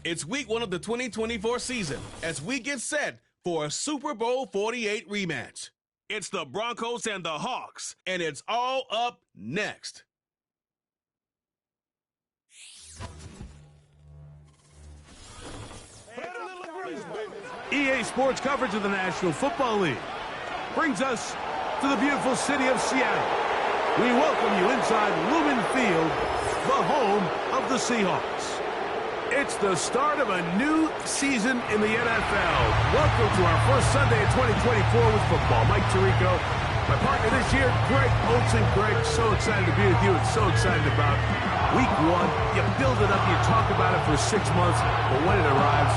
It's week 1 of the 2024 season as we get set for a Super Bowl 48 rematch. It's the Broncos and the Hawks, and it's all up next. EA Sports coverage of the National Football League brings us to the beautiful city of Seattle. We welcome you inside Lumen Field, the home of the Seahawks. It's the start of a new season in the NFL. Welcome to our first Sunday of 2024 with football. Mike Tirico, my partner this year, Greg Olsen. Greg, so excited to be with you and so excited about week 1. You build it up, you talk about it for 6 months, but when it arrives,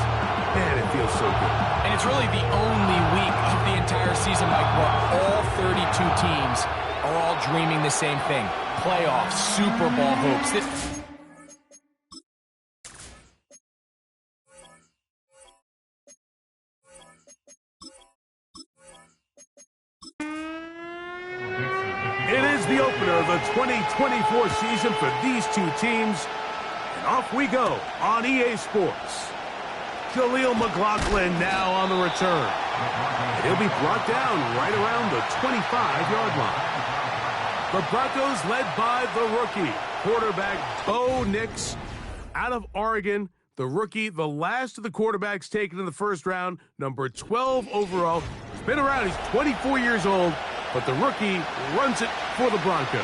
man, it feels so good. And it's really the only week of the entire season, Mike, where all 32 teams are all dreaming the same thing. Playoffs, Super Bowl hopes. It is the opener of the 2024 season for these two teams. And off we go on EA Sports. Jaleel McLaughlin now on the return. He'll be brought down right around the 25-yard line. The Broncos led by the rookie, quarterback Bo Nix out of Oregon. The rookie, the last of the quarterbacks taken in the first round, number 12 overall. He's been around, he's 24 years old, but the rookie runs it for the Broncos.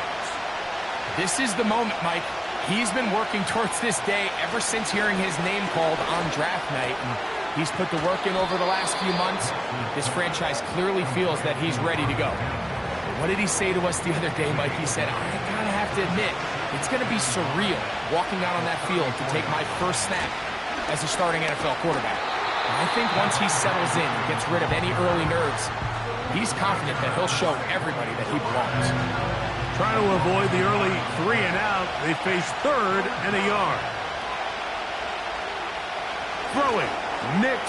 This is the moment, Mike. He's been working towards this day ever since hearing his name called on draft night, and he's put the work in over the last few months. This franchise clearly feels that he's ready to go. What did he say to us the other day, Mike? He said, I kind of have to admit, it's going to be surreal walking out on that field to take my first snap as a starting NFL quarterback. And I think once he settles in and gets rid of any early nerves, he's confident that he'll show everybody that he belongs. Trying to avoid the early 3 and out, they face 3rd and a yard. Throwing, Nix,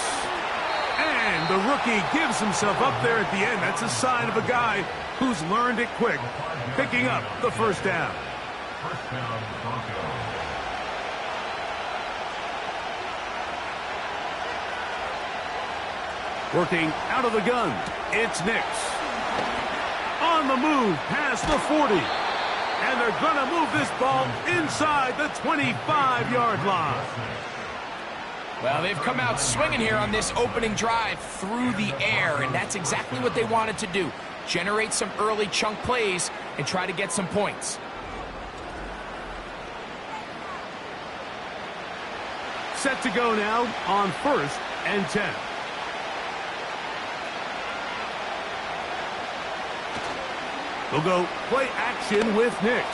and the rookie gives himself up there at the end. That's a sign of a guy who's learned it quick, picking up the first down. First down, Broncos. Working out of the gun, it's Nix. On the move past the 40. And they're going to move this ball inside the 25-yard line. Well, they've come out swinging here on this opening drive through the air, and that's exactly what they wanted to do. Generate some early chunk plays and try to get some points. Set to go now on 1st and 10. We'll go play action with Nix.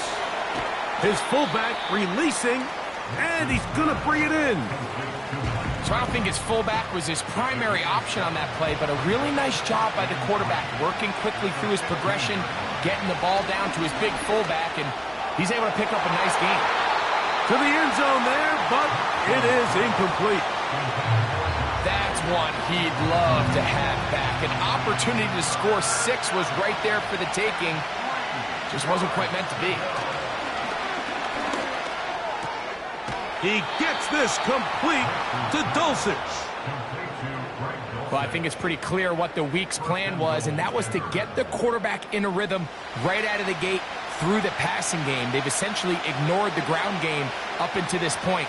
His fullback releasing, and he's going to bring it in. So I don't think his fullback was his primary option on that play, but a really nice job by the quarterback, working quickly through his progression, getting the ball down to his big fullback, and he's able to pick up a nice gain. To the end zone there, but it is incomplete. That's one he'd love to have back. An opportunity to score 6 was right there for the taking. Just wasn't quite meant to be. He gets this complete to Dulcich. Well, I think it's pretty clear what the week's plan was, and that was to get the quarterback in a rhythm right out of the gate through the passing game. They've essentially ignored the ground game up until this point.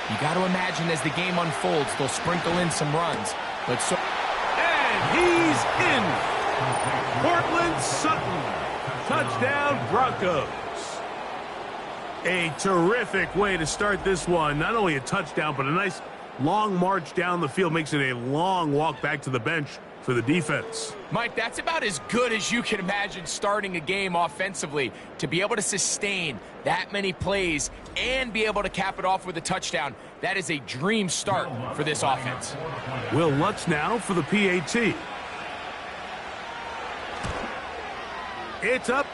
You got to imagine as the game unfolds, they'll sprinkle in some runs. But so, and he's in. Portland Sutton. Touchdown, Broncos. A terrific way to start this one. Not only a touchdown, but a nice long march down the field. Makes it a long walk back to the bench for the defense. Mike, that's about as good as you can imagine starting a game offensively. To be able to sustain that many plays and be able to cap it off with a touchdown, that is a dream start for this offense. Will Lutz now for the PAT. It's up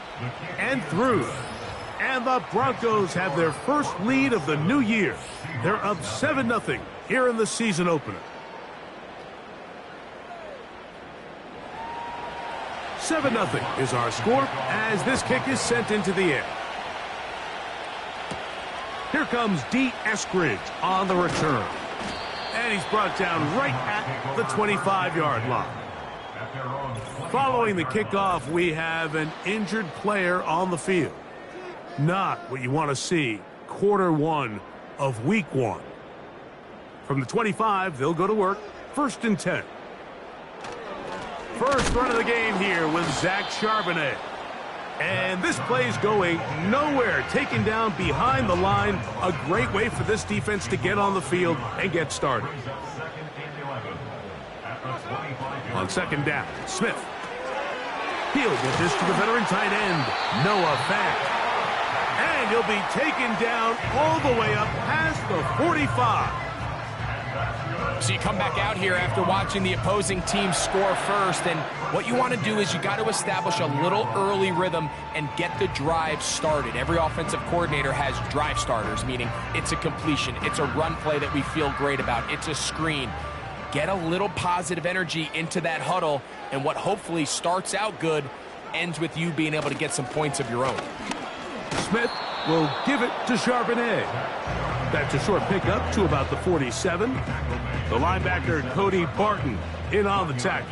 and through. And the Broncos have their first lead of the new year. They're up 7-0 here in the season opener. 7-0 is our score as this kick is sent into the air. Here comes D. Eskridge on the return. And he's brought down right at the 25-yard line. Following the kickoff, we have an injured player on the field. Not what you want to see quarter one of week one. From the 25, they'll go to work. 1st and 10. First run of the game here with Zach Charbonnet. And this play's going nowhere. Taken down behind the line. A great way for this defense to get on the field and get started. On 2nd down, Smith. He'll get this to the veteran tight end, Noah Fant. And he'll be taken down all the way up past the 45. So you come back out here after watching the opposing team score first, and what you want to do is you got to establish a little early rhythm and get the drive started. Every offensive coordinator has drive starters, meaning it's a completion, it's a run play that we feel great about, it's a screen. Get a little positive energy into that huddle, and what hopefully starts out good ends with you being able to get some points of your own. Smith will give it to Charbonnet. That's a short pickup to about the 47. The linebacker, Cody Barton, in on the tackle.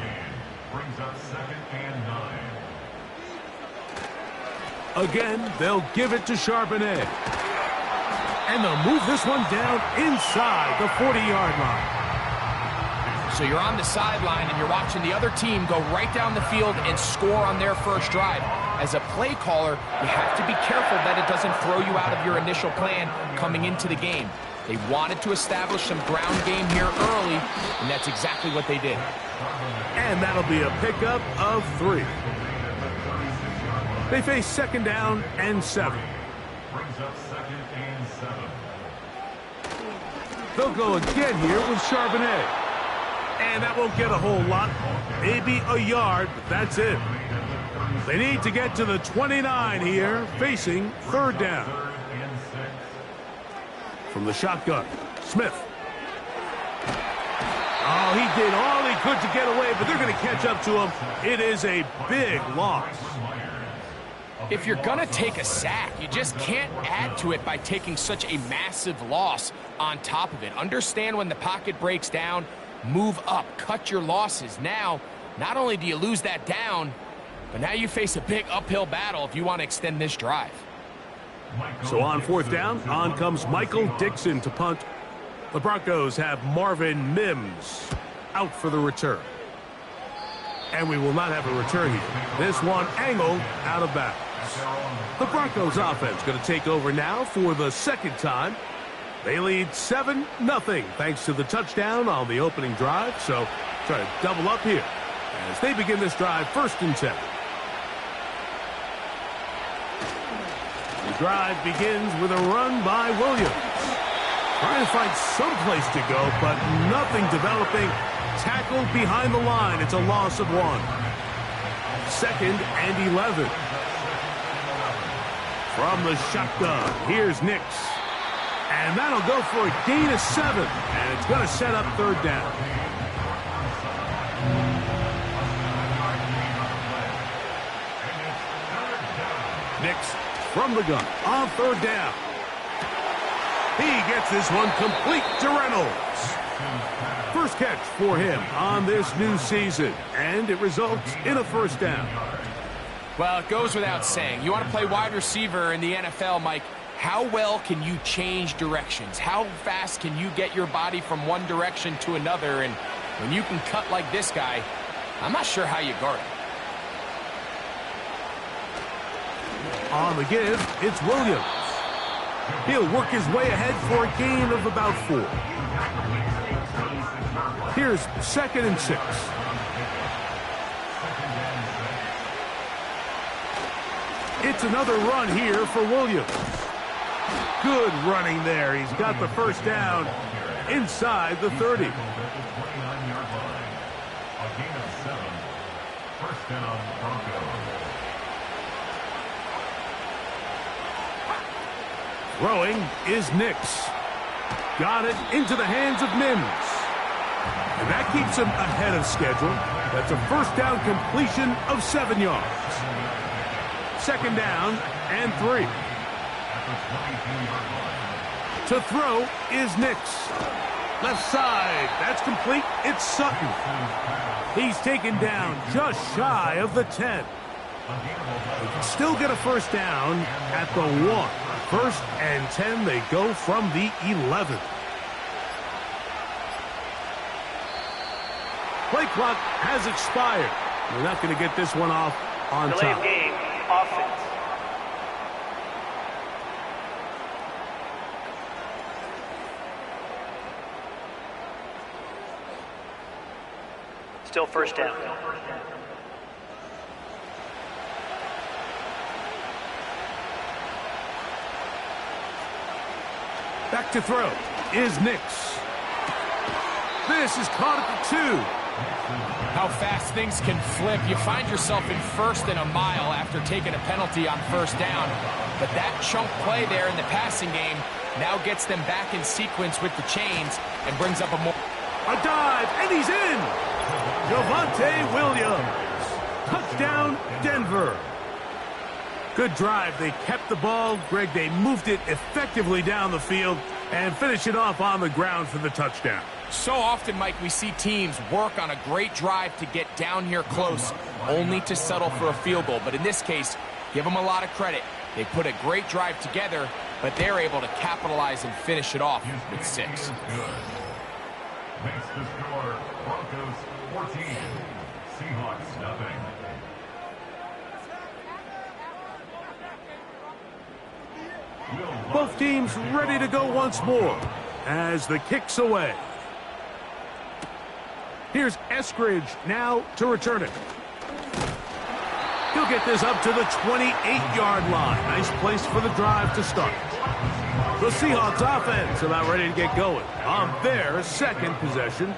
Brings up 2nd and 9. Again, they'll give it to Charbonnet. And they'll move this one down inside the 40-yard line. So you're on the sideline and you're watching the other team go right down the field and score on their first drive. As a play caller, you have to be careful that it doesn't throw you out of your initial plan coming into the game. They wanted to establish some ground game here early, and that's exactly what they did. And that'll be a pickup of 3. They face 2nd down and 7. Brings up 2nd and 7. They'll go again here with Charbonnet. And that won't get a whole lot. Maybe a yard, but that's it. They need to get to the 29 here, facing 3rd down. From the shotgun, Smith. Oh, he did all he could to get away, but they're going to catch up to him. It is a big loss. If you're going to take a sack, you just can't add to it by taking such a massive loss on top of it. Understand when the pocket breaks down, move up, cut your losses. Now, not only do you lose that down, but now you face a big uphill battle if you want to extend this drive. So on 4th down, on comes Michael Dixon to punt. The Broncos have Marvin Mims out for the return. And we will not have a return here. This one angled out of bounds. The Broncos offense going to take over now for the 2nd time. They lead 7-0 thanks to the touchdown on the opening drive. So try to double up here as they begin this drive 1st and 10. The drive begins with a run by Williams. Trying to find some place to go, but nothing developing. Tackled behind the line. It's a loss of 1. 2nd and 11. From the shotgun, here's Nix. And that'll go for a gain of 7. And it's going to set up 3rd down. Nix from the gun on 3rd down. He gets this one complete to Reynolds. First catch for him on this new season, and it results in a 1st down. Well, it goes without saying. You want to play wide receiver in the NFL, Mike. How well can you change directions? How fast can you get your body from one direction to another? And when you can cut like this guy, I'm not sure how you guard it. On the give, it's Williams. He'll work his way ahead for a gain of about 4. Here's 2nd and 6. It's another run here for Williams. Good running there. He's got the 1st down inside the 30. Throwing is Nix. Got it into the hands of Mims. And that keeps him ahead of schedule. That's a 1st down completion of 7 yards. 2nd down and 3. To throw is Nix. Left side. That's complete. It's Sutton. He's taken down just shy of the 10. They can still get a first down at the 1. First and 10, they go from the 11. Play clock has expired. They're not going to get this one off on Delay top. of game, offense. Still first down. Back to throw is Nix. This is caught at the 2. How fast things can flip. You find yourself in first and a mile after taking a penalty on first down. But that chunk play there in the passing game now gets them back in sequence with the chains and brings up a more... A dive, and he's in! Javonte Williams. Touchdown, Denver. Good drive. They kept the ball. Greg, they moved it effectively down the field and finish it off on the ground for the touchdown. So often, Mike, we see teams work on a great drive to get down here close, only to settle for a field goal. But in this case, give them a lot of credit. They put a great drive together, but they're able to capitalize and finish it off with 6. Makes the score Broncos 14, Seahawks nothing. Both teams ready to go once more as the kick's away. Here's Eskridge now to return it. He'll get this up to the 28-yard line. Nice place for the drive to start. The Seahawks offense about ready to get going on their second possession.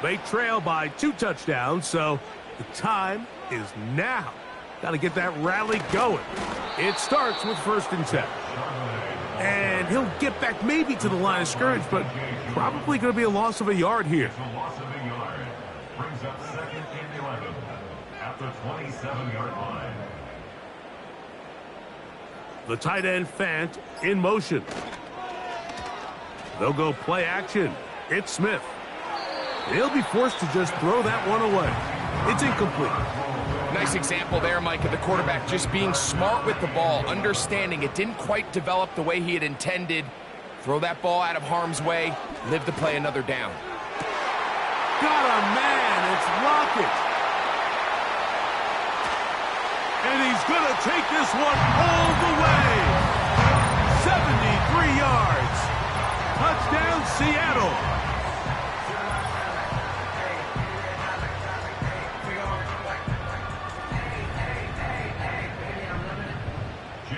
They trail by 2 touchdowns, so the time is now. Got to get that rally going. It starts with 1st and 10. And he'll get back maybe to the line of scrimmage, but probably going to be a loss of a yard here. The loss of a yard brings up 2nd and 11 at the 27-yard line. The tight end Fant in motion. They'll go play action. It's Smith. He'll be forced to just throw that one away. It's incomplete. Nice example there, Mike, of the quarterback just being smart with the ball, understanding it didn't quite develop the way he had intended. Throw that ball out of harm's way, live to play another down. Got a man. It's Lockett. And he's going to take this one all the way. 73 yards. Touchdown, Seattle.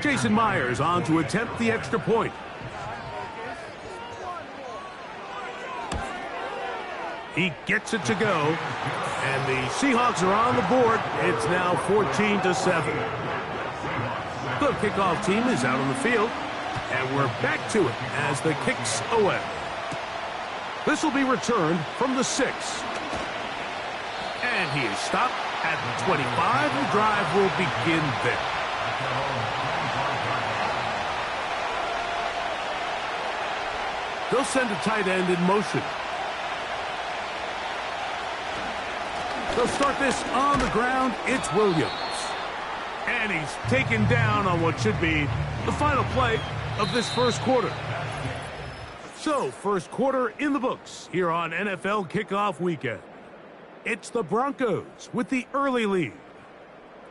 Jason Myers on to attempt the extra point. He gets it to go, and the Seahawks are on the board. It's now 14-7. The kickoff team is out on the field, and we're back to it as the kick's away. This will be returned from the 6. And he is stopped at the 25. The drive will begin there. They'll send a tight end in motion. They'll start this on the ground. It's Williams. And he's taken down on what should be the final play of this first quarter. So, first quarter in the books here on NFL Kickoff Weekend. It's the Broncos with the early lead.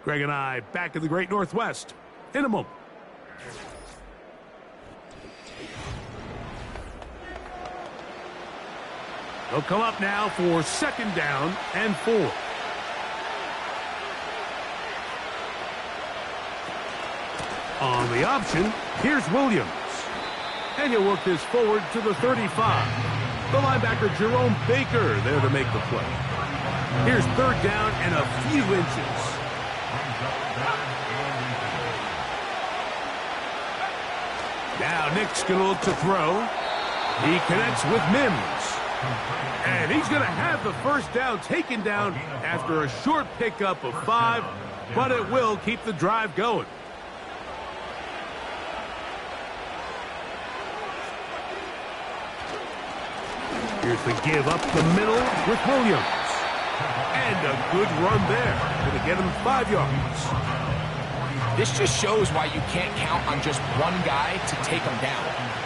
Greg and I back in the Great Northwest in a moment. They'll come up now for 2nd down and 4. On the option, here's Williams. And he'll work this forward to the 35. The linebacker Jerome Baker there to make the play. Here's 3rd down and a few inches. Now Nick's going to look to throw. He connects with Mims. And he's going to have the first down taken down after a short pickup of 5, but it will keep the drive going. Here's the give up the middle with Williams. And a good run there. Going to get him 5 yards. This just shows why you can't count on just one guy to take him down.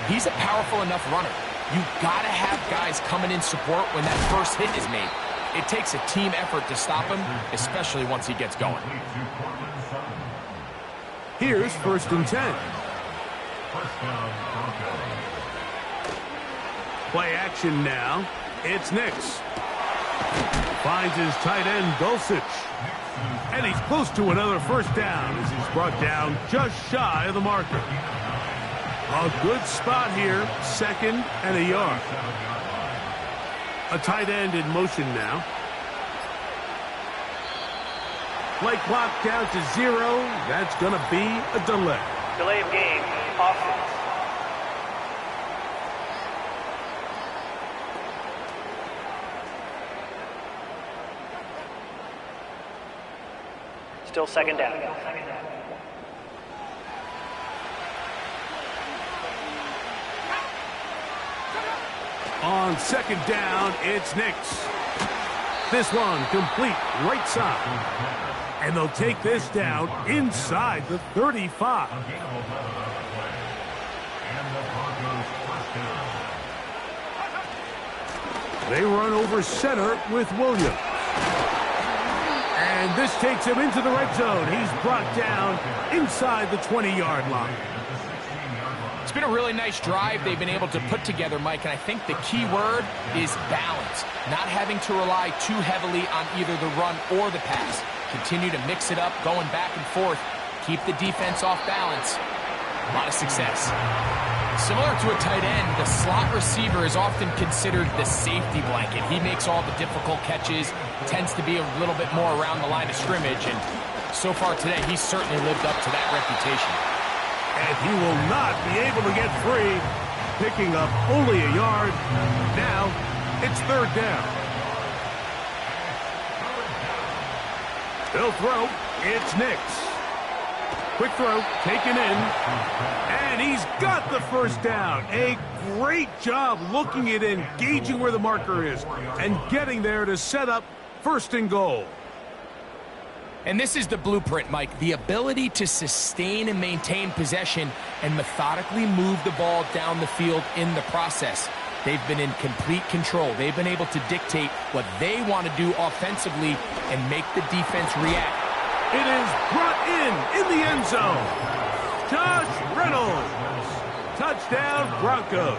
He's a powerful enough runner. You've got to have guys coming in support when that first hit is made. It takes a team effort to stop him, especially once he gets going. Here's 1st and 10. Play action now. It's Nix. Finds his tight end, Dulcich. And he's close to another 1st down as he's brought down just shy of the marker. A good spot here, 2nd and a yard. A tight end in motion now. Play clock down to 0. That's going to be a delay. Delay of game, offense. Still 2nd down. On 2nd down, it's Nix. This one complete right side. And they'll take this down inside the 35. They run over center with Williams. And this takes him into the red zone. He's brought down inside the 20-yard line. It's been a really nice drive they've been able to put together, Mike, and I think the key word is balance. Not having to rely too heavily on either the run or the pass. Continue to mix it up, going back and forth. Keep the defense off balance. A lot of success. Similar to a tight end, the slot receiver is often considered the safety blanket. He makes all the difficult catches, tends to be a little bit more around the line of scrimmage, and so far today, he's certainly lived up to that reputation. And he will not be able to get free, picking up only a yard. Now, it's 3rd down. They'll throw. It's Nix. Quick throw, taken in. And he's got the 1st down. A great job looking at engaging where the marker is and getting there to set up 1st and goal. And this is the blueprint, Mike. The ability to sustain and maintain possession and methodically move the ball down the field in the process. They've been in complete control. They've been able to dictate what they want to do offensively and make the defense react. It is brought in the end zone. Josh Reynolds. Touchdown, Broncos.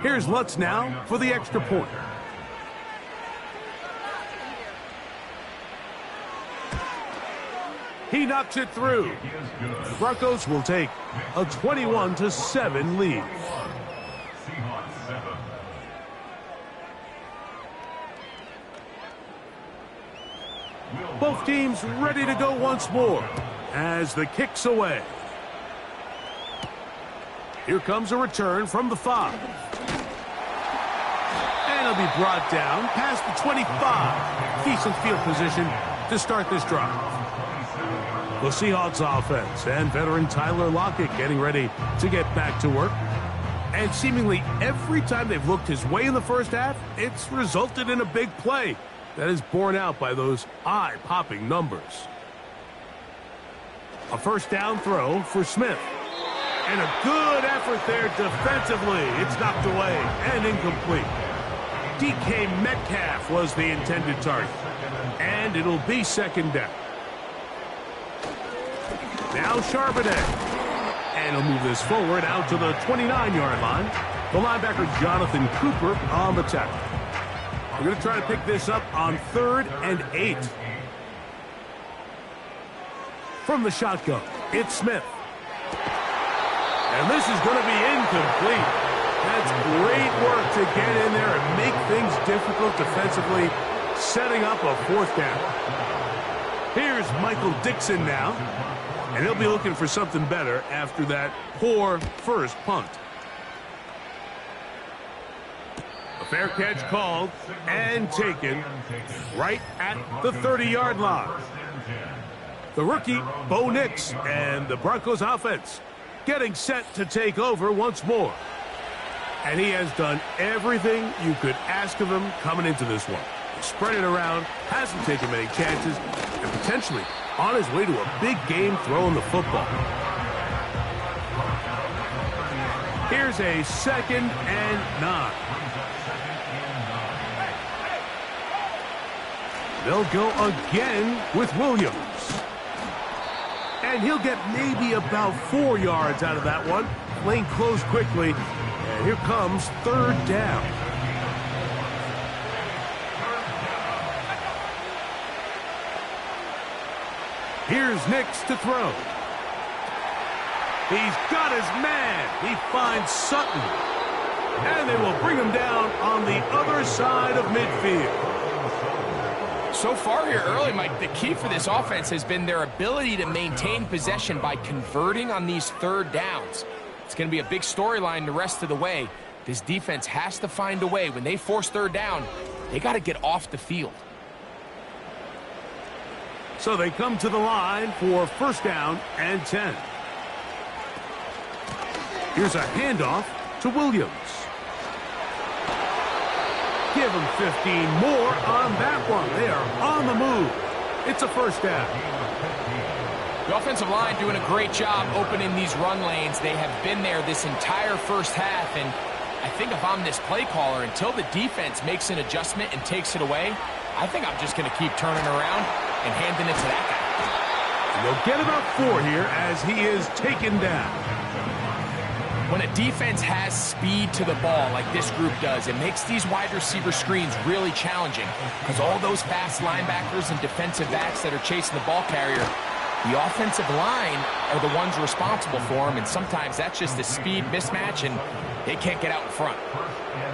Here's Lutz now for the extra point. He knocks it through. The Broncos will take a 21-7 lead. Seahawks 7. Both teams ready to go once more as the kick's away. Here comes a return from the 5. And he'll be brought down past the 25. Decent field position to start this drive. The Seahawks offense and veteran Tyler Lockett getting ready to get back to work. And seemingly every time they've looked his way in the first half, it's resulted in a big play that is borne out by those eye-popping numbers. A 1st down throw for Smith. And a good effort there defensively. It's knocked away and incomplete. DK Metcalf was the intended target. And it'll be 2nd down. Now Charbonnet. And he'll move this forward out to the 29-yard line. The linebacker Jonathan Cooper on the tackle. We're going to try to pick this up on 3rd and 8. From the shotgun, it's Smith. And this is going to be incomplete. That's great work to get in there and make things difficult defensively, setting up a 4th down. Here's Michael Dixon now, and he'll be looking for something better after that poor first punt. A fair catch called and taken right at the 30-yard line. The rookie, Bo Nix, and the Broncos offense getting set to take over once more. And he has done everything you could ask of him coming into this one. He spread it around, hasn't taken many chances, and potentially on his way to a big game throwing the football. Here's a 2nd and 9. They'll go again with Williams. And he'll get maybe about 4 yards out of that one. Lane closed quickly. And here comes 3rd down. Here's Nix to throw. He's got his man. He finds Sutton. And they will bring him down on the other side of midfield. So far here early, Mike, the key for this offense has been their ability to maintain possession by converting on these 3rd downs. It's going to be a big storyline the rest of the way. This defense has to find a way. When they force 3rd down, they got to get off the field. So they come to the line for 1st down and 10. Here's a handoff to Williams. Give him 15 more on that one. They are on the move. It's a 1st down. The offensive line doing a great job opening these run lanes. They have been there this entire first half, and I think if I'm this play caller, until the defense makes an adjustment and takes it away, I think I'm just going to keep turning around and handing it to that guy. And they'll get about 4 here as he is taken down. When a defense has speed to the ball like this group does, it makes these wide receiver screens really challenging because all those fast linebackers and defensive backs that are chasing the ball carrier, the offensive line are the ones responsible for them, and sometimes that's just a speed mismatch, and they can't get out in front.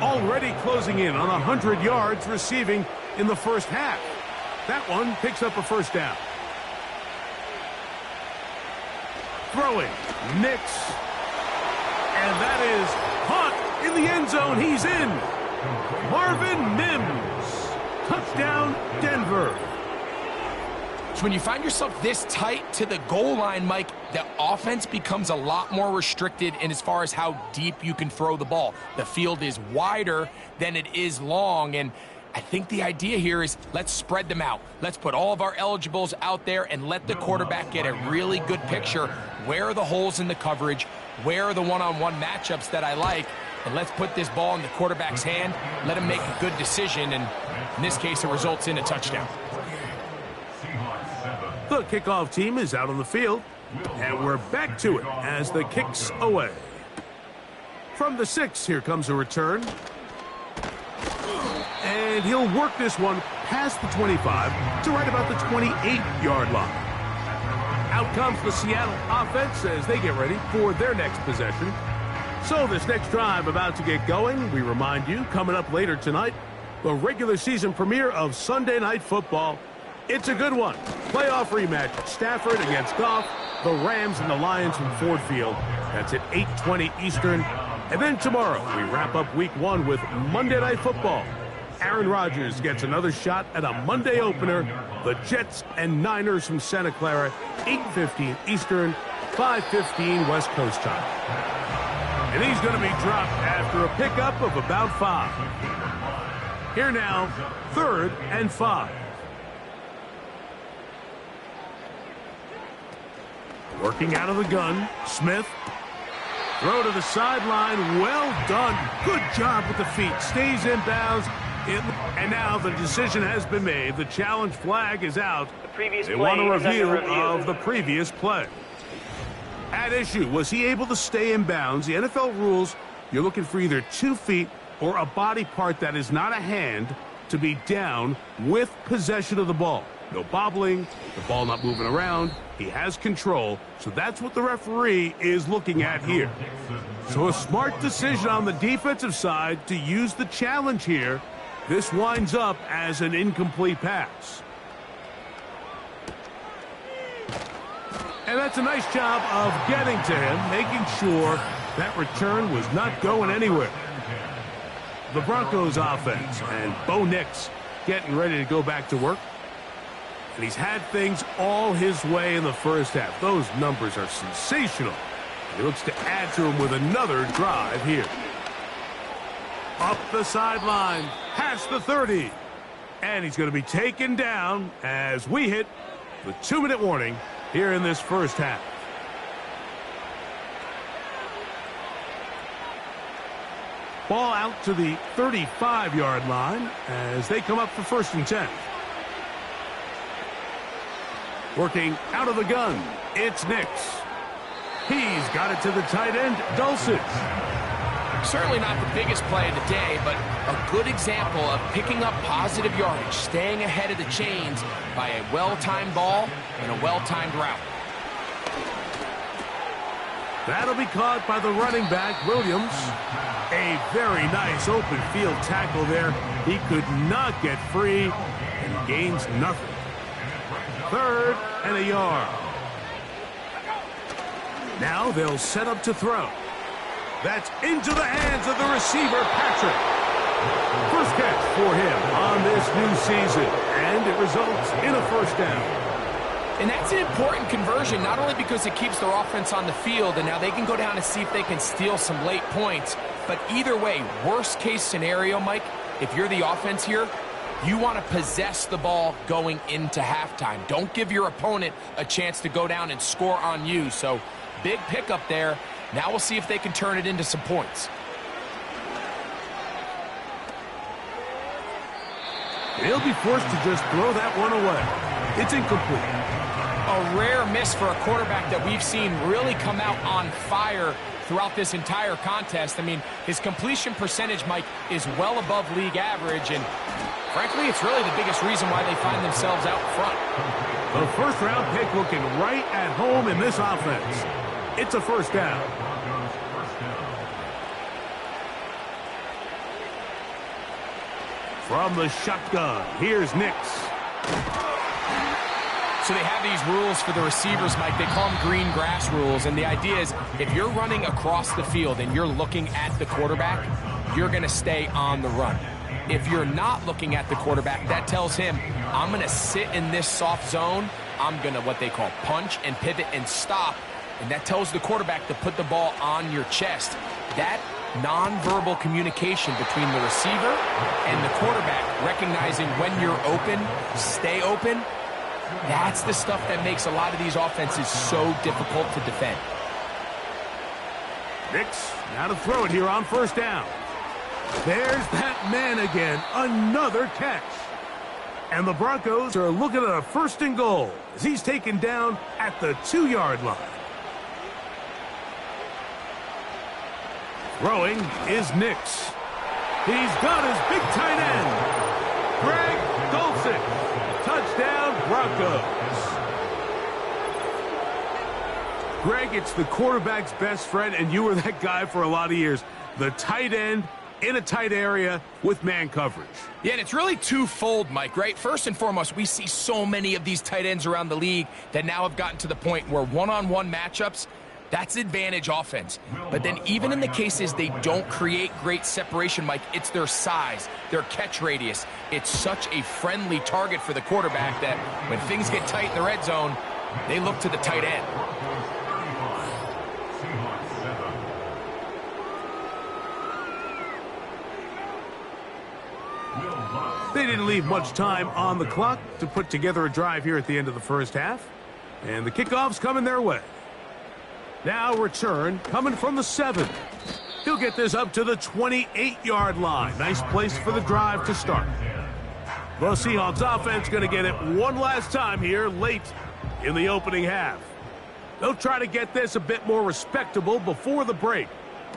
Already closing in on 100 yards receiving in the first half. That one picks up a 1st down. Throwing, Nix. And that is caught in the end zone. He's in. Marvin Mims. Touchdown, Denver. So when you find yourself this tight to the goal line, Mike, the offense becomes a lot more restricted in as far as how deep you can throw the ball. The field is wider than it is long, and I think the idea here is let's spread them out. Let's put all of our eligibles out there and let the quarterback get a really good picture. Where are the holes in the coverage? Where are the one-on-one matchups that I like? And let's put this ball in the quarterback's hand. Let him make a good decision, and in this case, it results in a touchdown. The kickoff team is out on the field, and we're back to it as the kick's away. From the 6, here comes a return. And he'll work this one past the 25 to right about the 28-yard line. Out comes the Seattle offense as they get ready for their next possession. So this next drive about to get going, we remind you, coming up later tonight, the regular season premiere of Sunday Night Football. It's a good one. Playoff rematch, Stafford against Goff, the Rams and the Lions from Ford Field. That's at 8:20 Eastern. And then tomorrow, we wrap up Week 1 with Monday Night Football. Aaron Rodgers gets another shot at a Monday opener. The Jets and Niners from Santa Clara, 8:15 Eastern, 5:15 West Coast time. And he's going to be dropped after a pickup of about 5. Here now, 3rd and 5. Working out of the gun, Smith. Throw to the sideline, well done. Good job with the feet, stays in bounds. And now the decision has been made. The challenge flag is out. They want a review of the previous play. At issue, was he able to stay in bounds? The NFL rules, you're looking for either 2 feet or a body part that is not a hand to be down with possession of the ball. No bobbling, the ball not moving around. He has control, so that's what the referee is looking at here. So a smart decision on the defensive side to use the challenge here. This winds up as an incomplete pass. And that's a nice job of getting to him, making sure that return was not going anywhere. the Broncos offense, and Bo Nix getting ready to go back to work. And he's had things all his way in the first half. Those numbers are sensational. He looks to add to them with another drive here. Up the sideline, past the 30. And he's going to be taken down as we hit the 2-minute warning here in this first half. Ball out to the 35-yard line as they come up for 1st and 10. Working out of the gun, it's Nix. He's got it to the tight end, Dulcich. Certainly not the biggest play of the day, but a good example of picking up positive yardage, staying ahead of the chains by a well-timed ball and a well-timed route. That'll be caught by the running back, Williams. A very nice open field tackle there. He could not get free, and he gains nothing. 3rd and a yard. Now they'll set up to throw. That's into the hands of the receiver, Patrick. First catch for him on this new season, and it results in a 1st down. And that's an important conversion, not only because it keeps their offense on the field, and now they can go down and see if they can steal some late points. But either way, worst case scenario, Mike, if you're the offense here, you want to possess the ball going into halftime. Don't give your opponent a chance to go down and score on you. So big pickup there. Now we'll see if they can turn it into some points. They'll be forced to just throw that one away. It's incomplete. A rare miss for a quarterback that we've seen really come out on fire throughout this entire contest. I mean, his completion percentage, Mike, is well above league average, and frankly, it's really the biggest reason why they find themselves out front. The 1st-round pick looking right at home in this offense. It's a 1st down. From the shotgun, here's Nix. So they have these rules for the receivers, Mike. They call them green grass rules, and the idea is if you're running across the field and you're looking at the quarterback, you're going to stay on the run. If you're not looking at the quarterback, that tells him, I'm going to sit in this soft zone. I'm going to what they call punch and pivot and stop, and that tells the quarterback to put the ball on your chest. That nonverbal communication between the receiver and the quarterback, recognizing when you're open, stay open, that's the stuff that makes a lot of these offenses so difficult to defend. Nix, now to throw it here on 1st down. There's that man again, another catch. And the Broncos are looking at a 1st and goal as he's taken down at the 2-yard line. Throwing is Nix. He's got his big tight end, Greg Dulcich. Touchdown, Broncos. Greg, it's the quarterback's best friend, and you were that guy for a lot of years. The tight end in a tight area with man coverage. Yeah, and it's really twofold, Mike, right? First and foremost, we see so many of these tight ends around the league that now have gotten to the point where one-on-one matchups, that's advantage offense. But then even in the cases they don't create great separation, Mike, it's their size, their catch radius. It's such a friendly target for the quarterback that when things get tight in the red zone, they look to the tight end. They didn't leave much time on the clock to put together a drive here at the end of the 1st half. And the kickoff's coming their way. Now return coming from the 7. He'll get this up to the 28-yard line. Nice place for the drive to start. The Seahawks offense going to get it one last time here late in the opening half. They'll try to get this a bit more respectable before the break.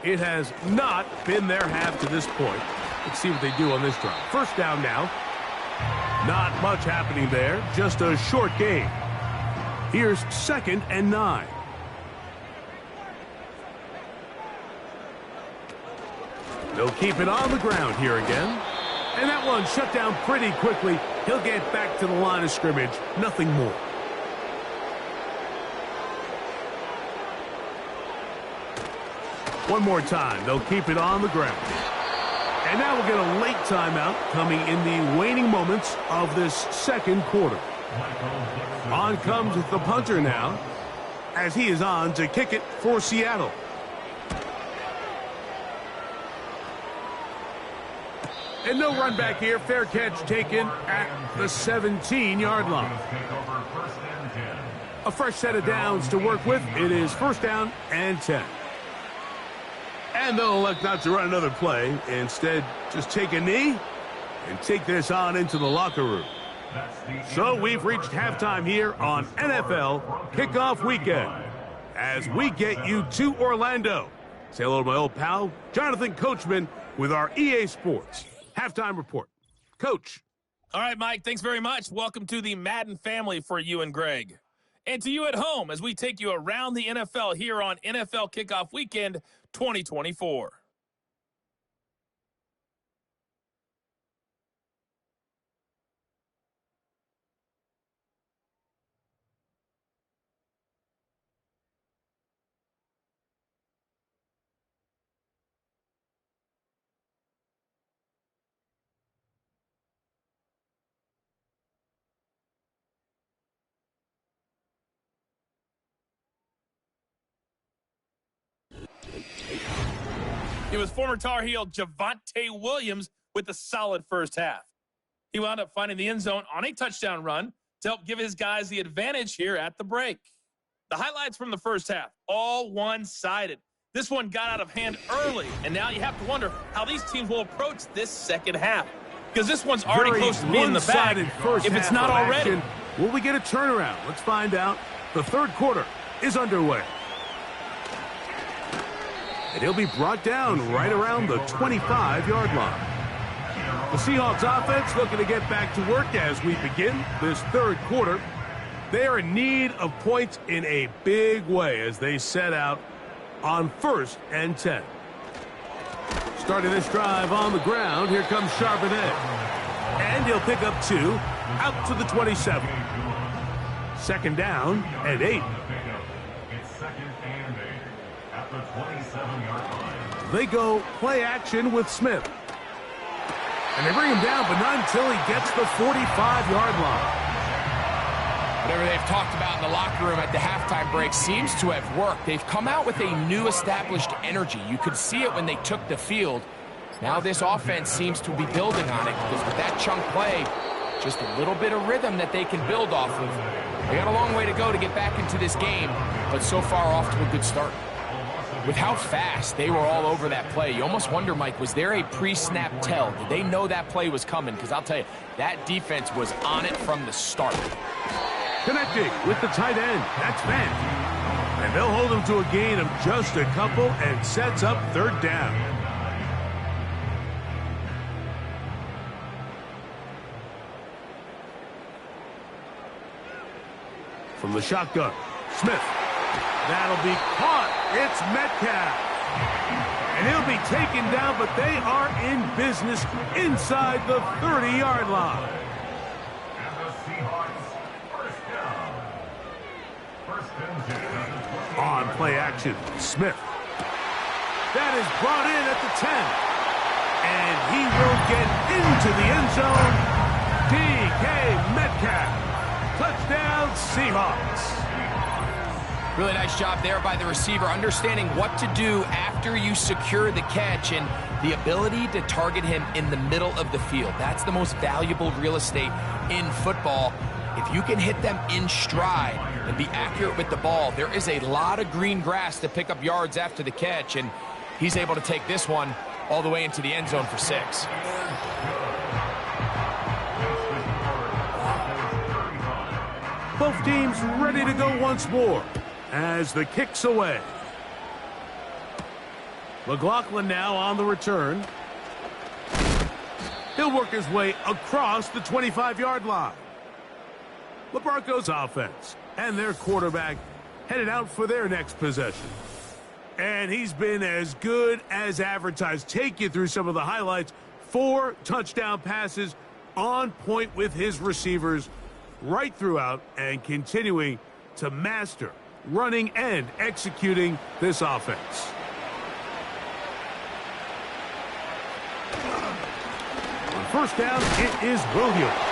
It has not been their half to this point. Let's see what they do on this drive. 1st down now. Not much happening there. Just a short gain. Here's 2nd and 9. They'll keep it on the ground here again. And that one shut down pretty quickly. He'll get back to the line of scrimmage. Nothing more. One more time. They'll keep it on the ground. And now we'll get a late timeout coming in the waning moments of this second quarter. On comes the punter now, as he is on to kick it for Seattle. And no run back here. Fair catch taken at the 17-yard line. A fresh set of downs to work with. It is first down and 10. And they'll elect not to run another play. Instead, just take a knee and take this on into the locker room. So we've reached halftime here on NFL Kickoff Weekend as we get you to Orlando. Say hello to my old pal, Jonathan Coachman, with our EA Sports Halftime Report. Coach. All right, Mike, thanks very much. Welcome to the Madden family for you and Greg. And to you at home as we take you around the NFL here on NFL Kickoff Weekend 2024. It was former Tar Heel Javonte Williams with a solid first half. He wound up finding the end zone on a touchdown run to help give his guys the advantage here at the break. The highlights from the first half, all one-sided. This one got out of hand early, and now you have to wonder how these teams will approach this second half. Because this one's already close to being in the bag if it's not already. Action. Will we get a turnaround? Let's find out. The third quarter is underway. And he'll be brought down right around the 25-yard line. The Seahawks offense looking to get back to work as we begin this third quarter. They are in need of points in a big way as they set out on 1st and 10. Starting this drive on the ground, here comes Charbonnet. And he'll pick up 2 out to the 27. Second down and 8. They go play action with Smith. And they bring him down, but not until he gets the 45-yard line. Whatever they've talked about in the locker room at the halftime break seems to have worked. They've come out with a new established energy. You could see it when they took the field. Now this offense seems to be building on it because with that chunk play, just a little bit of rhythm that they can build off of. They got a long way to go to get back into this game, but so far off to a good start. With how fast they were all over that play, you almost wonder, Mike, was there a pre-snap tell? Did they know that play was coming? Because I'll tell you, that defense was on it from the start. Connecting with the tight end, that's Van. And they'll hold him to a gain of just a couple and sets up third down. From the shotgun, Smith. That'll be caught. It's Metcalf. And he'll be taken down, but they are in business inside the 30-yard line. And the Seahawks first down. First and 10. On play action, Smith. That is brought in at the 10. And he will get into the end zone. DK Metcalf. Touchdown, Seahawks. Really nice job there by the receiver, understanding what to do after you secure the catch and the ability to target him in the middle of the field. That's the most valuable real estate in football. If you can hit them in stride and be accurate with the ball, there is a lot of green grass to pick up yards after the catch, and he's able to take this one all the way into the end zone for 6. Both teams ready to go once more as the kick's away. McLaughlin now on the return. He'll work his way across the 25-yard line. The Broncos offense and their quarterback headed out for their next possession. And he's been as good as advertised. Take you through some of the highlights. 4 touchdown passes on point with his receivers right throughout and continuing to master running and executing this offense. first down, it is Williams.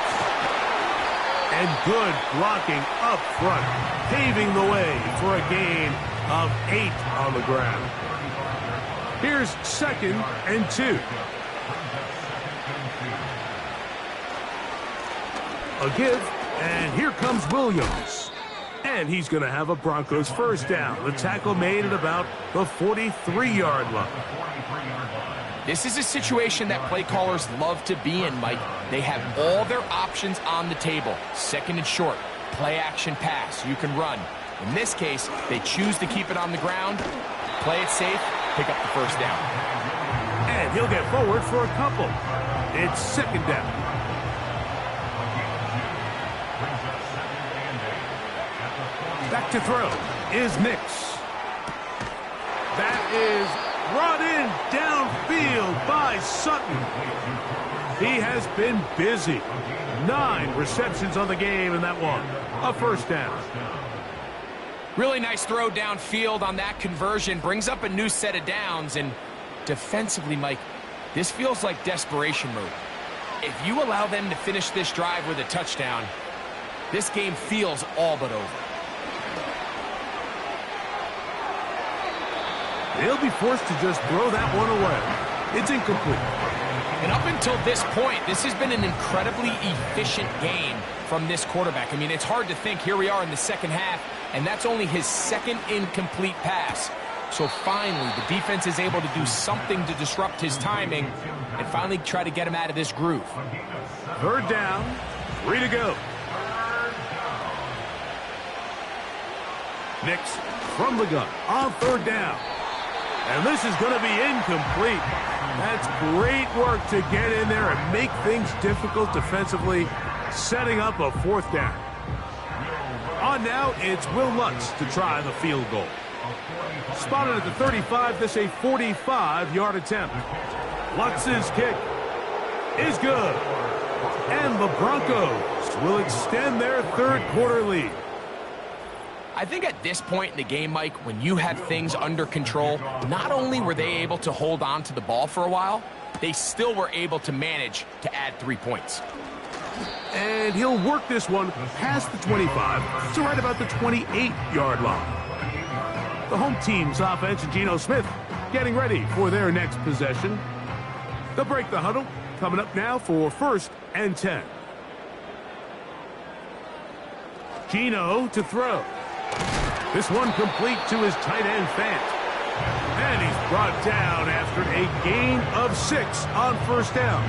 And good blocking up front, paving the way for a gain of 8 on the ground. Here's 2nd and 2. A give, and here comes Williams. And he's going to have a Broncos first down. The tackle made at about the 43-yard line. This is a situation that play callers love to be in, Mike. They have all their options on the table. 2nd and short, play action pass, you can run. In this case, they choose to keep it on the ground, play it safe, pick up the first down. And he'll get forward for a couple. It's 2nd down. Back to throw is Nix. That is brought in downfield by Sutton. He has been busy. 9 receptions on the game in that one. A first down. Really nice throw downfield on that conversion. Brings up a new set of downs. And defensively, Mike, this feels like desperation mode. If you allow them to finish this drive with a touchdown, this game feels all but over. They'll be forced to just throw that one away. It's incomplete. And up until this point, this has been an incredibly efficient game from this quarterback. I mean, it's hard to think. Here we are in the second half, and that's only his 2nd incomplete pass. So finally, the defense is able to do something to disrupt his timing and finally try to get him out of this groove. 3rd down, 3 to go. Nix from the gun on 3rd down. And this is going to be incomplete. That's great work to get in there and make things difficult defensively, setting up a 4th down. On now, it's Will Lutz to try the field goal. Spotted at the 35, this a 45-yard attempt. Lutz's kick is good. And the Broncos will extend their 3rd quarter lead. I think at this point in the game, Mike, when you have things under control, not only were they able to hold on to the ball for a while, they still were able to manage to add 3 points. And he'll work this one past the 25 to right about the 28-yard line. The home team's offense and Geno Smith getting ready for their next possession. They'll break the huddle, coming up now for 1st and 10. Geno to throw. This one complete to his tight end, Fant. And he's brought down after a gain of 6 on 1st down.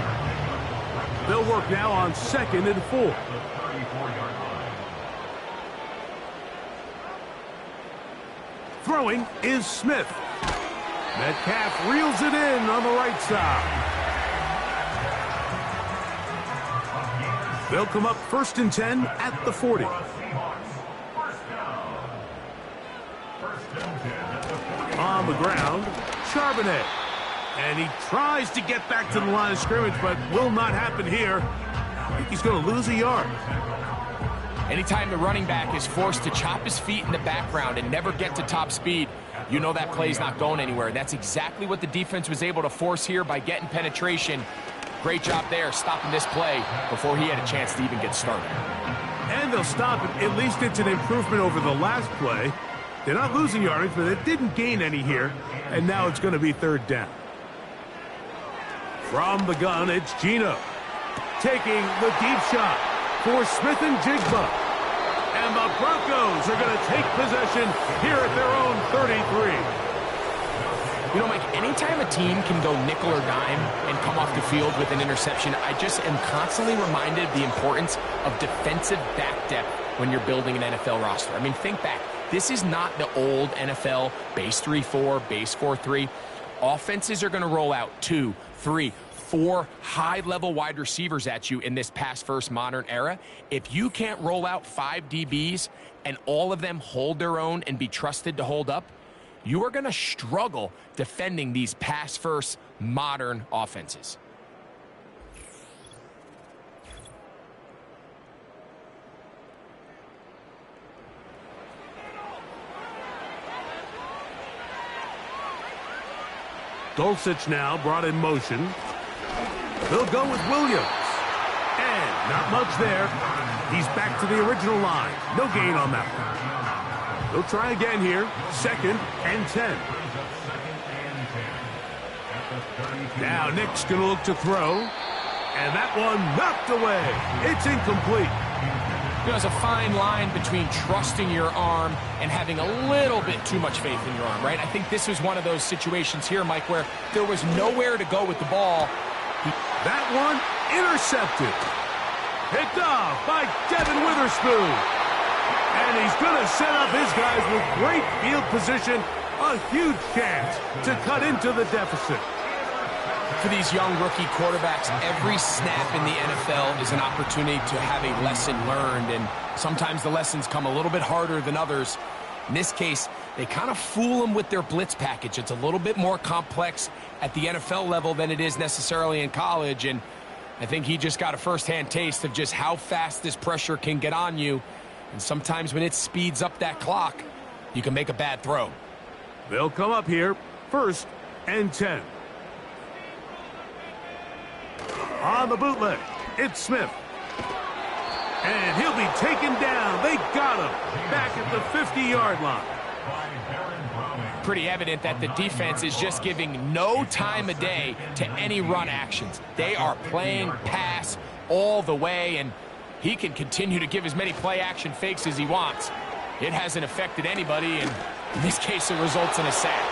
They'll work now on 2nd and 4. Throwing is Smith. Metcalf reels it in on the right side. They'll come up 1st and 10 at the 40. On the ground, Charbonnet. And he tries to get back to the line of scrimmage, but will not happen here. I think he's going to lose a yard. Anytime the running back is forced to chop his feet in the background and never get to top speed, you know that play's not going anywhere. That's exactly what the defense was able to force here by getting penetration. Great job there, stopping this play before he had a chance to even get started. And they'll stop it. At least it's an improvement over the last play. They're not losing yardage, but they didn't gain any here. And now it's going to be 3rd down. From the gun, it's Geno. Taking the deep shot for Smith and Jigba. And the Broncos are going to take possession here at their own 33. You know, Mike, anytime a team can go nickel or dime and come off the field with an interception, I just am constantly reminded of the importance of defensive back depth when you're building an NFL roster. I mean, think back. This is not the old NFL base 3-4, base 4-3. Offenses are going to roll out 2, 3, 4 high-level wide receivers at you in this pass-first modern era. If you can't roll out 5 DBs and all of them hold their own and be trusted to hold up, you are going to struggle defending these pass-first modern offenses. Dulcich now brought in motion. They'll go with Williams. And not much there. He's back to the original line. No gain on that one. They'll try again here. 2nd and 10. Now Nick's going to look to throw. And that one knocked away. It's incomplete. There's a fine line between trusting your arm and having a little bit too much faith in your arm, right? I think this was one of those situations here, Mike, where there was nowhere to go with the ball. That one intercepted. Picked off by Devin Witherspoon. And he's going to set up his guys with great field position. A huge chance to cut into the deficit. For these young rookie quarterbacks, every snap in the NFL is an opportunity to have a lesson learned, and sometimes the lessons come a little bit harder than others. In this case, they kind of fool them with their blitz package. It's a little bit more complex at the NFL level than it is necessarily in college, and I think he just got a first-hand taste of just how fast this pressure can get on you, and sometimes when it speeds up that clock, you can make a bad throw. They'll come up here, 1st and 10. On the bootleg, it's Smith. And he'll be taken down. They got him back at the 50-yard line. Pretty evident that the defense is just giving no time of day to any run actions. They are playing pass all the way, and he can continue to give as many play-action fakes as he wants. It hasn't affected anybody, and in this case, it results in a sack.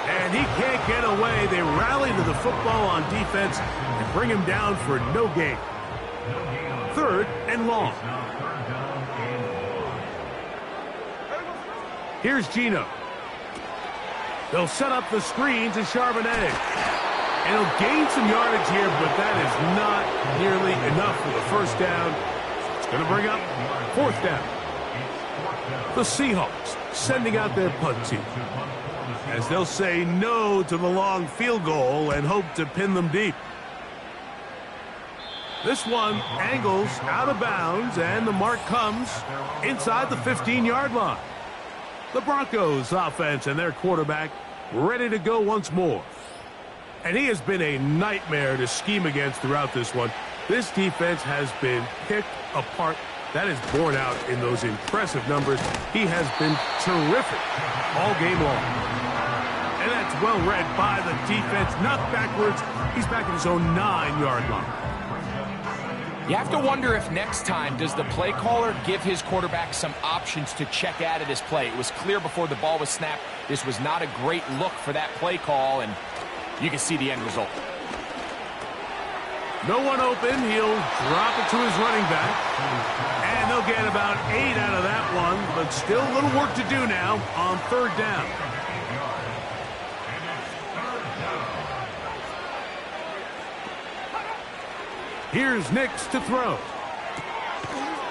And he can't get away. They rally to the football on defense and bring him down for no gain. 3rd and long. Here's Gino. They'll set up the screen to Charbonnet. And he'll gain some yardage here, but that is not nearly enough for the first down. It's going to bring up 4th down. The Seahawks sending out their punt team, as they'll say no to the long field goal and hope to pin them deep. This one angles out of bounds, and the mark comes inside the 15-yard line. The Broncos offense and their quarterback ready to go once more. And he has been a nightmare to scheme against throughout this one. This defense has been picked apart. That is borne out in those impressive numbers. He has been terrific all game long. And that's well read by the defense. Not backwards. He's back at his own 9-yard line. You have to wonder if next time does the play caller give his quarterback some options to check out of this play. It was clear before the ball was snapped. This was not a great look for that play call, and you can see the end result. No one open. He'll drop it to his running back. And they'll get about 8 out of that one, but still a little work to do now on 3rd down. Here's Nix to throw.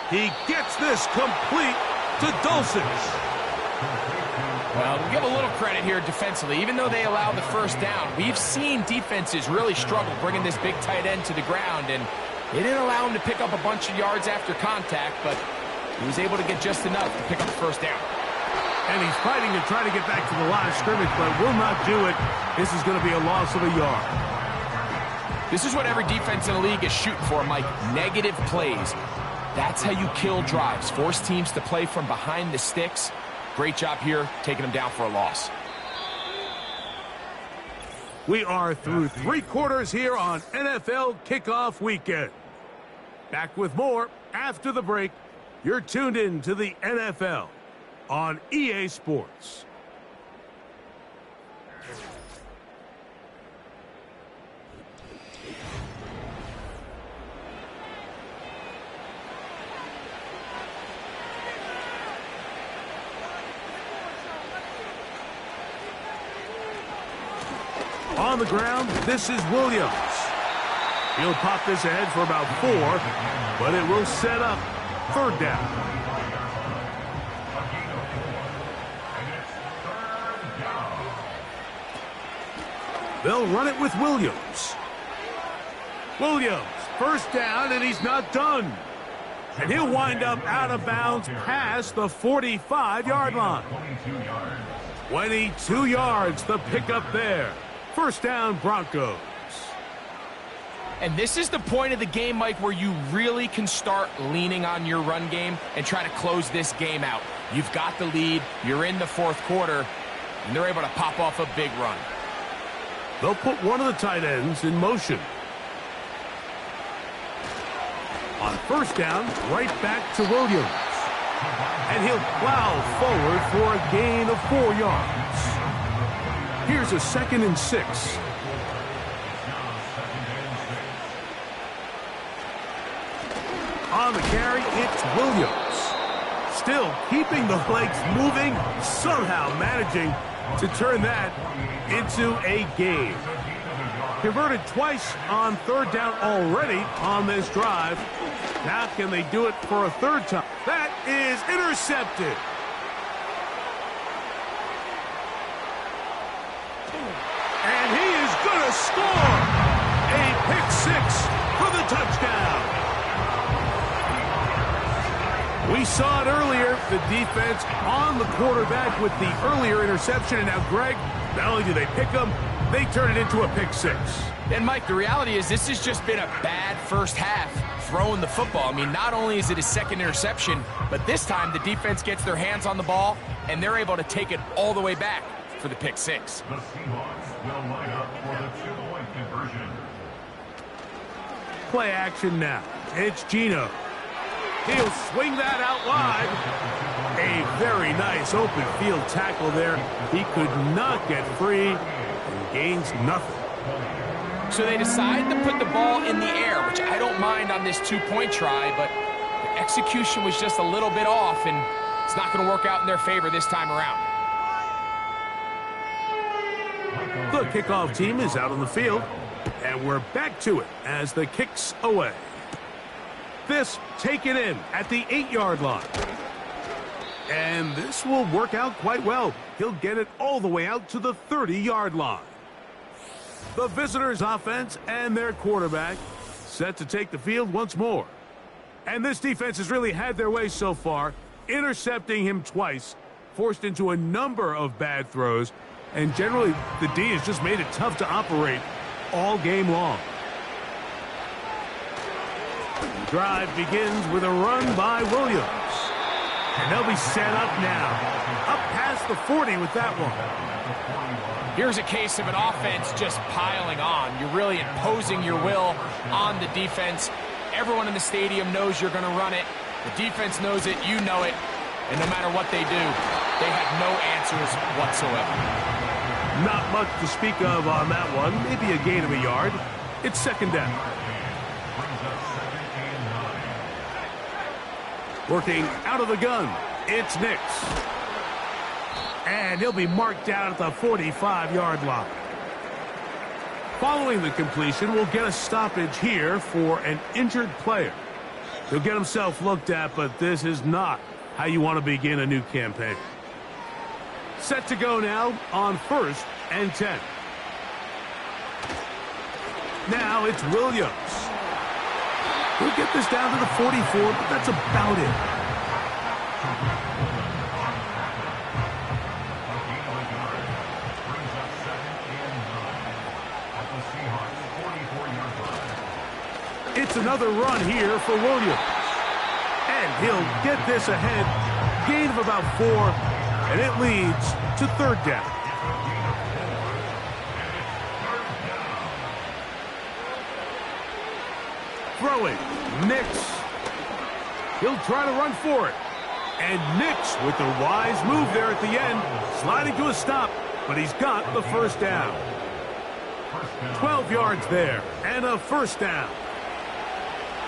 He gets this complete to Dulcich. Well, we'll give a little credit here defensively. Even though they allow the first down, we've seen defenses really struggle bringing this big tight end to the ground, and they didn't allow him to pick up a bunch of yards after contact, but he was able to get just enough to pick up the first down. And he's fighting to try to get back to the line of scrimmage, but will not do it. This is going to be a loss of a yard. This is what every defense in the league is shooting for, Mike. Negative plays. That's how you kill drives. Force teams to play from behind the sticks. Great job here, taking them down for a loss. We are through 3 quarters here on NFL Kickoff Weekend. Back with more after the break. You're tuned in to the NFL on EA Sports. On the ground, this is Williams. He'll pop this ahead for about 4, but it will set up 3rd down. They'll run it with Williams. Williams, 1st down, and he's not done. And he'll wind up out of bounds past the 45-yard line. 22 yards, the pickup there. 1st down, Broncos. And this is the point of the game, Mike, where you really can start leaning on your run game and try to close this game out. You've got the lead, you're in the fourth quarter, and they're able to pop off a big run. They'll put one of the tight ends in motion. On first down, right back to Williams. And he'll plow forward for a gain of 4 yards. Here's a 2nd and 6. On the carry, it's Williams. Still keeping the legs moving, somehow managing to turn that into a gain. Converted twice on 3rd down already on this drive. Now can they do it for a 3rd time? That is intercepted. And he is going to score. A pick 6 for the touchdown. We saw it earlier, the defense on the quarterback with the earlier interception. And now, Greg, not only do they pick him, they turn it into a pick 6. And, Mike, the reality is this has just been a bad first half throwing the football. I mean, not only is it his 2nd interception, but this time the defense gets their hands on the ball, and they're able to take it all the way back for the pick 6. The Seahawks will line up for the 2-point conversion. Play action now. It's Gino. He'll swing that out wide. A very nice open field tackle there. He could not get free and gains nothing. So they decide to put the ball in the air, which I don't mind on this 2-point try, but the execution was just a little bit off, and it's not going to work out in their favor this time around. The kickoff team is out on the field, and we're back to it as the kick's away. This taken in at the 8-yard line. And this will work out quite well. He'll get it all the way out to the 30-yard line. The visitors' offense and their quarterback set to take the field once more. And this defense has really had their way so far, intercepting him twice, forced into a number of bad throws, and generally the D has just made it tough to operate all game long. The drive begins with a run by Williams. And they'll be set up now. Up past the 40 with that one. Here's a case of an offense just piling on. You're really imposing your will on the defense. Everyone in the stadium knows you're going to run it. The defense knows it, you know it. And no matter what they do, they have no answers whatsoever. Not much to speak of on that one. Maybe a gain of a yard. It's 2nd down. Working out of the gun, it's Nix. And he'll be marked down at the 45-yard line. Following the completion, we'll get a stoppage here for an injured player. He'll get himself looked at, but this is not how you want to begin a new campaign. Set to go now on 1st and 10. Now it's Williams. He'll get this down to the 44, but that's about it. It's another run here for Williams. And he'll get this ahead. Gain of about 4, and it leads to 3rd down. Throwing, Nix. He'll try to run for it. And Nix with the wise move there at the end, sliding to a stop, but he's got the 1st down. 12 yards there, and a 1st down.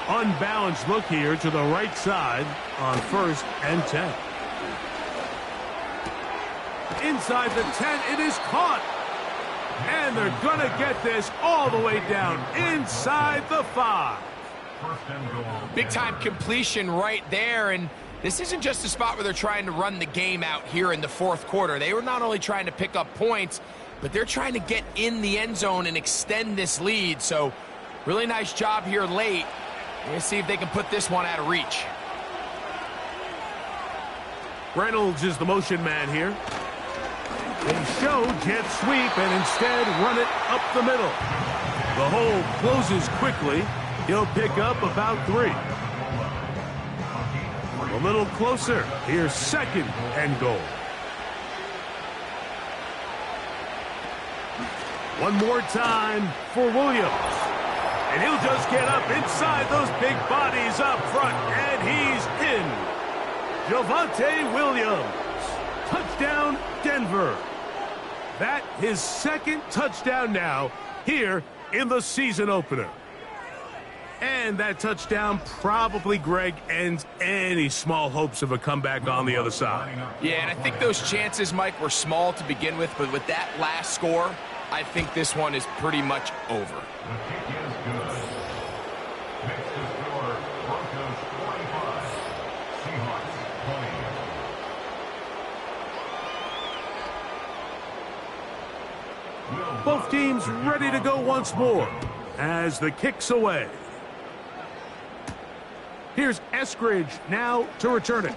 Unbalanced look here to the right side on 1st and 10. Inside the 10, it is caught. And they're going to get this all the way down inside the 5. Big-time completion right there, and this isn't just a spot where they're trying to run the game out here in the 4th quarter. They were not only trying to pick up points, but they're trying to get in the end zone and extend this lead. So really nice job here late. Let's see if they can put this one out of reach. Reynolds is the motion man here. They show jet sweep and instead run it up the middle. The hole closes quickly. He'll pick up about 3. A little closer. Here's 2nd and goal. One more time for Williams. And he'll just get up inside those big bodies up front. And he's in. Javonte Williams. Touchdown, Denver. That his 2nd touchdown now here in the season opener. And that touchdown probably, Greg, ends any small hopes of a comeback on the other side. Yeah, and I think those chances, Mike, were small to begin with, but with that last score, I think this one is pretty much over. The kick is good. Next to score, Broncos 45, Seahawks 20. Both teams ready to go once more as the kick's away. Here's Eskridge now to return it.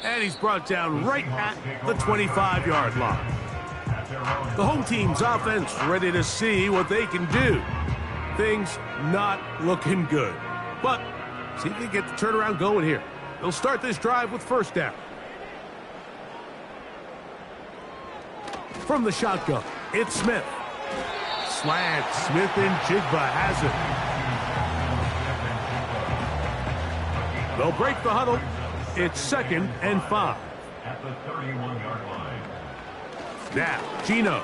And he's brought down right at the 25-yard line. The home team's offense ready to see what they can do. Things not looking good. But see if they get the turnaround going here. They'll start this drive with 1st down. From the shotgun, it's Smith. Slant, Smith and Jigba has it. They'll break the huddle. It's 2nd and 5. At the 31-yard line. Now, Gino.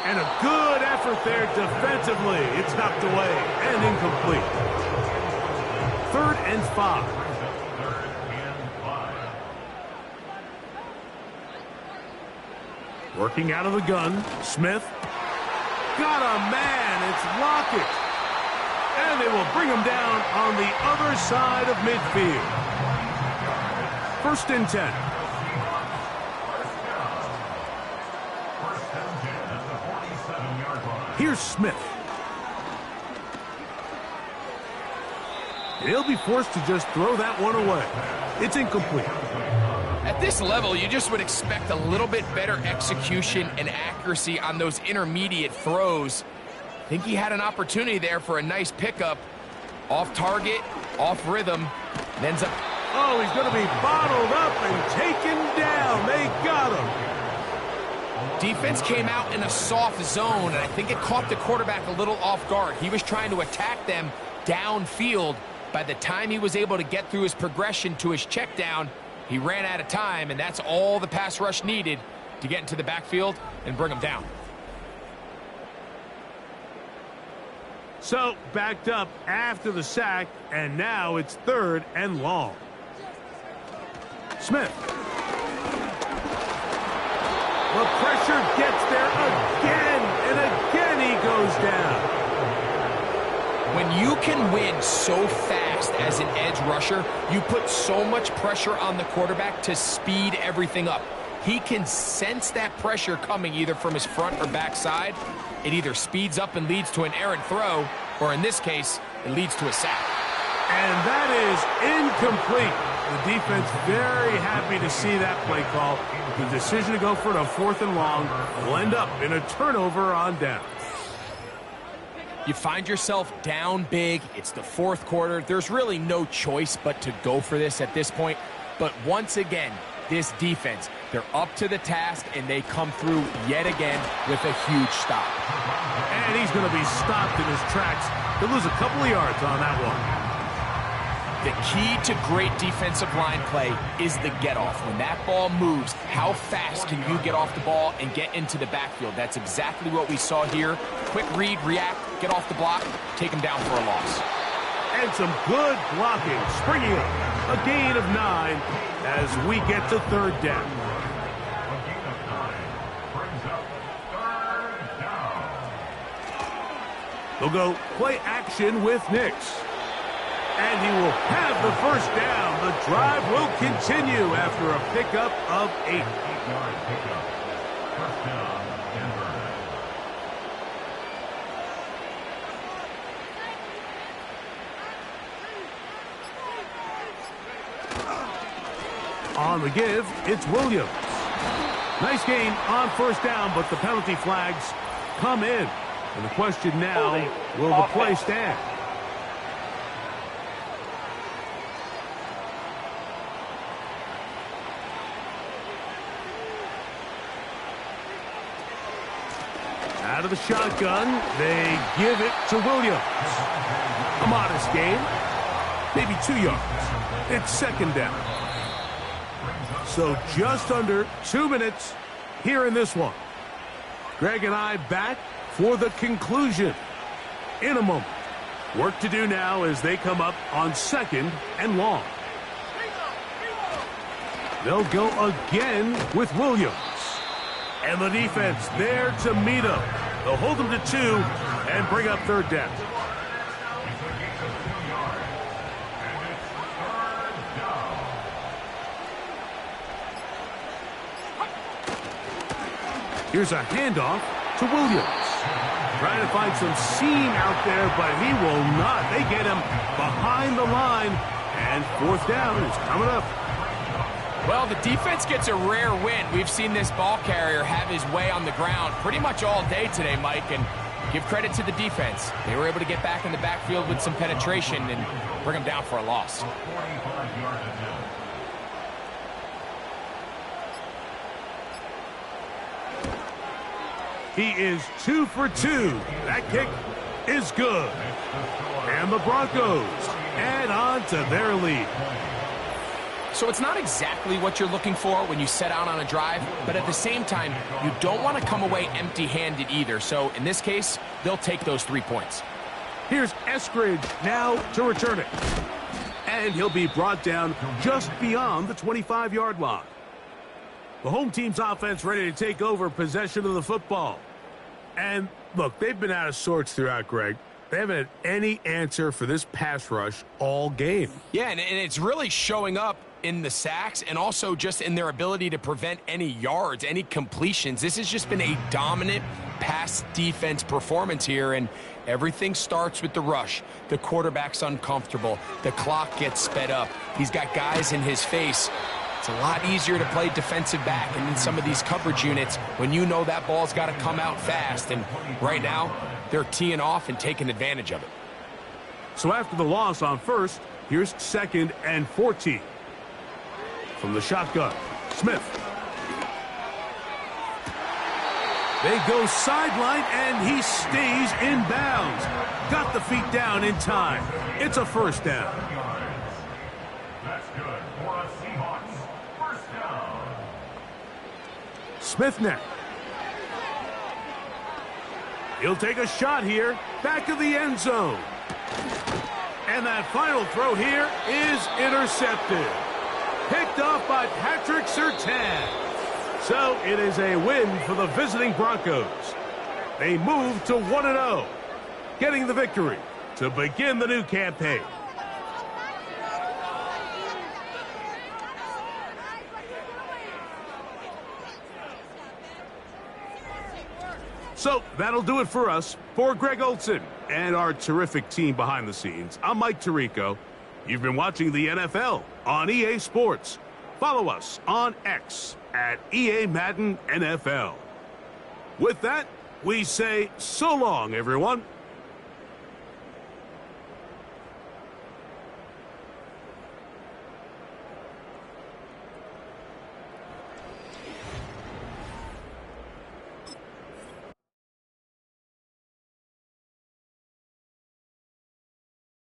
And a good effort there defensively. It's knocked away and incomplete. 3rd and 5. Working out of the gun, Smith. Got a man. It's Lockett. And they will bring him down on the other side of midfield. 1st and 10. Here's Smith. He'll be forced to just throw that one away. It's incomplete. At this level, you just would expect a little bit better execution and accuracy on those intermediate throws. I think he had an opportunity there for a nice pickup. Off target, off rhythm, and ends up... Oh, he's going to be bottled up and taken down. They got him. Defense came out in a soft zone, and I think it caught the quarterback a little off guard. He was trying to attack them downfield. By the time he was able to get through his progression to his check down, he ran out of time, and that's all the pass rush needed to get into the backfield and bring him down. So, backed up after the sack, and now it's 3rd and long. Smith. The pressure gets there again, and again he goes down. When you can win so fast as an edge rusher, you put so much pressure on the quarterback to speed everything up. He can sense that pressure coming either from his front or back side. It either speeds up and leads to an errant throw, or in this case, it leads to a sack. And that is incomplete. The defense very happy to see that play call. The decision to go for it on 4th and long will end up in a turnover on down. You find yourself down big. It's the 4th quarter. There's really no choice but to go for this at this point. But once again, this defense, they're up to the task, and they come through yet again with a huge stop. And he's going to be stopped in his tracks. He'll lose a couple of yards on that one. The key to great defensive line play is the get-off. When that ball moves, how fast can you get off the ball and get into the backfield? That's exactly what we saw here. Quick read, react, get off the block, take him down for a loss. And some good blocking, springing up. A gain of 9 as we get to 3rd down. A gain of 9 brings up 3rd down. They'll go play action with Nix. And he will have the 1st down. The drive will continue after a pickup of 8. 8-yard pickup. 1st down, Denver. On the give, it's Williams. Nice gain on 1st down, but the penalty flags come in. And the question now, will the play stand? Out of the shotgun, they give it to Williams. A modest gain, maybe 2 yards. It's second down. So just under 2 minutes here in this one. Greg and I back for the conclusion in a moment. Work to do now as they come up on 2nd and long. They'll go again with Williams. And the defense there to meet him. They'll hold them to 2 and bring up 3rd down. Here's a handoff to Williams. Trying to find some seam out there, but he will not. They get him behind the line, and 4th down is coming up. Well, the defense gets a rare win. We've seen this ball carrier have his way on the ground pretty much all day today, Mike, and give credit to the defense. They were able to get back in the backfield with some penetration and bring them down for a loss. He is 2 for 2. That kick is good. And the Broncos add on to their lead. So it's not exactly what you're looking for when you set out on a drive, but at the same time, you don't want to come away empty-handed either. So in this case, they'll take those 3 points. Here's Eskridge now to return it. And he'll be brought down just beyond the 25-yard line. The home team's offense ready to take over possession of the football. And look, they've been out of sorts throughout, Greg. They haven't had any answer for this pass rush all game. Yeah, and it's really showing up in the sacks and also just in their ability to prevent any yards, any completions. This has just been a dominant pass defense performance here, and everything starts with the rush. The quarterback's uncomfortable. The clock gets sped up. He's got guys in his face. It's a lot easier to play defensive back, and in some of these coverage units, when you know that ball's got to come out fast, and right now, they're teeing off and taking advantage of it. So after the loss on 1st, here's 2nd and 14. From the shotgun, Smith. They go sideline, and he stays in bounds. Got the feet down in time. It's a 1st down. That's good for a Seahawks 1st down. Smith next. He'll take a shot here, back of the end zone. And that final throw here is intercepted. Picked off by Patrick Surtain. So it is a win for the visiting Broncos. They move to 1-0, getting the victory to begin the new campaign. So that'll do it for us. For Greg Olson and our terrific team behind the scenes, I'm Mike Tirico. You've been watching the NFL on EA Sports. Follow us on X at EA Madden NFL. With that, we say so long, everyone.